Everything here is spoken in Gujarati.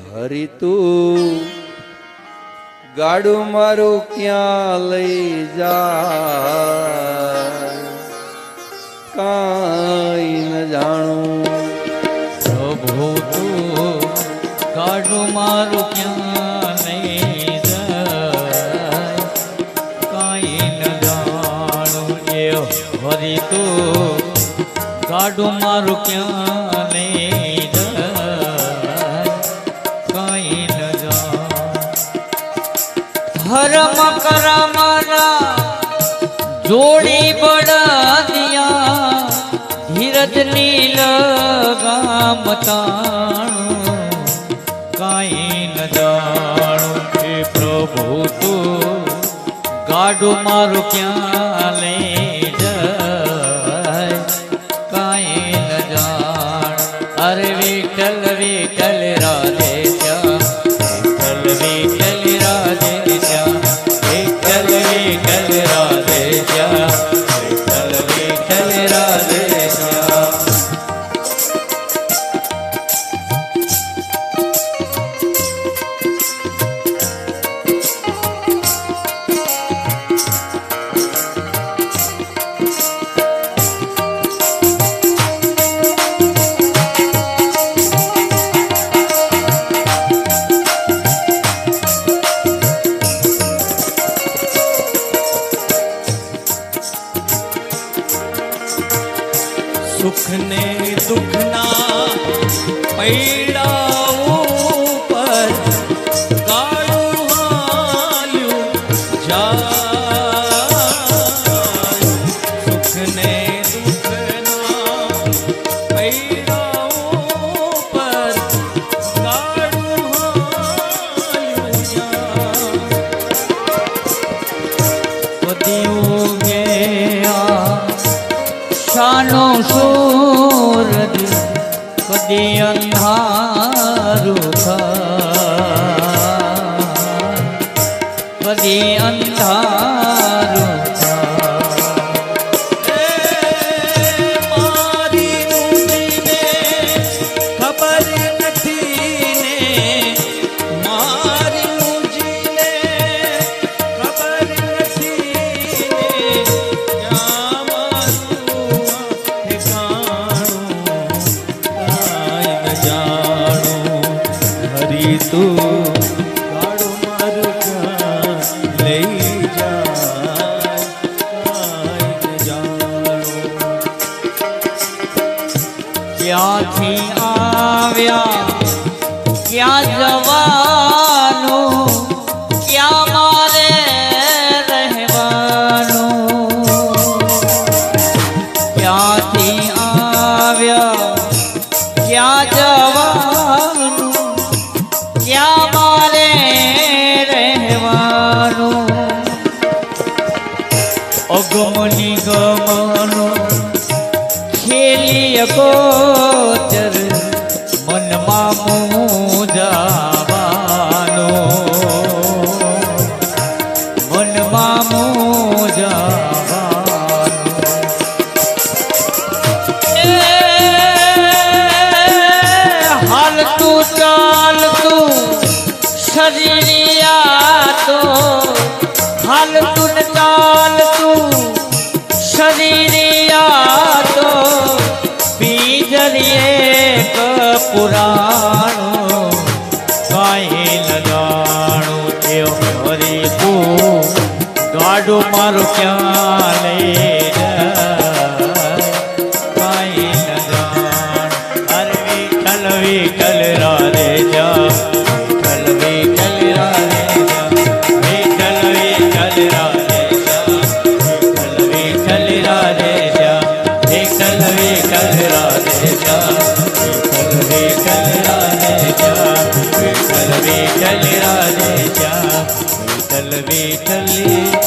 હરી તું ગાડું મારું ક્યાં લઈ જાય કાંઈ ન જાણું પ્રભુ તું ગાડું મારું ક્યાં લઈ જાય કાંઈ ન જાણું એ હરી તું ગાડું મારું ક્યાં લઈ જાય કાંઈ ન જાણું હરમ કરમના જોડી બડા દિયા ધીરજ નીલ ગામ તાણું કાંઈ ન જાણું કે પ્રભુ તું ગાડું મારું ક્યાં લઈ જાય કાંઈ ન જાણ અરે વિઠ્ઠલ વિઠ્ઠલ રાધે શ્યામ વિઠ્ઠલ વિઠ્ઠલ રાધે શ્યામ વિઠ્ઠલ વિઠ્ઠલ રાધે શ્યામ વિઠ્ઠલ વિઠ્ઠલ રાધે શ્યામ સુખ ને દુઃખ ના પૈડા ઉપર ગાડું હાલ્યું જાય સુખ ને દુઃખ ના પૈડા ઉપર ગાડું હાલ્યું જાય પતિઓ ગયા શાનો સૂરજ કદી અંધારું થાય કદી અંધારું મારી મુજીને ખબર નથી ને મારી મુજીને ખબર નથી ને ક્યાં મારું ઠેકાણું કાંઈ ન જાણું હરી તું ગાડું મારું ક્યાં લઈ જાય કાંઈ ન જાણું ક્યાંથી આવ્યા ક્યાં જવાનું ક્યાં મારે રહેવાનું ક્યાંથી આવ્યા ક્યાં જવાનું ક્યાં મારે રહેવાનું અગમની ગમનો ખેલી ગોચર મનમાં મૂંઝાવાનો મનમાં મૂંઝાવાનો હાલતું ચાલતું શરીરિયા તો હાલતું ને ચાલતું શરીરિયા તો બીજરીએ પુરાણો કાંઈ ન જાણું તે હરી તું ગાડું મારું ક્યાં લઈ જાય કાંઈ ન જાણ અરે વિઠ્ઠલ વિઠ્ઠલ રાધે જા વિઠ્ઠલ વિઠ્ઠલ રાધે જા વિઠ્ઠલ વિઠ્ઠલ રાધે જા વિઠ્ઠલ વિઠ્ઠલ રાધે જા વિઠ્ઠલ વિઠ્ઠલ રાધે જા વિઠ્ઠલ રાધે જા વિઠ્ઠલ વિઠ્ઠલ રાધે જા વિઠ્ઠલ વિઠ્ઠલ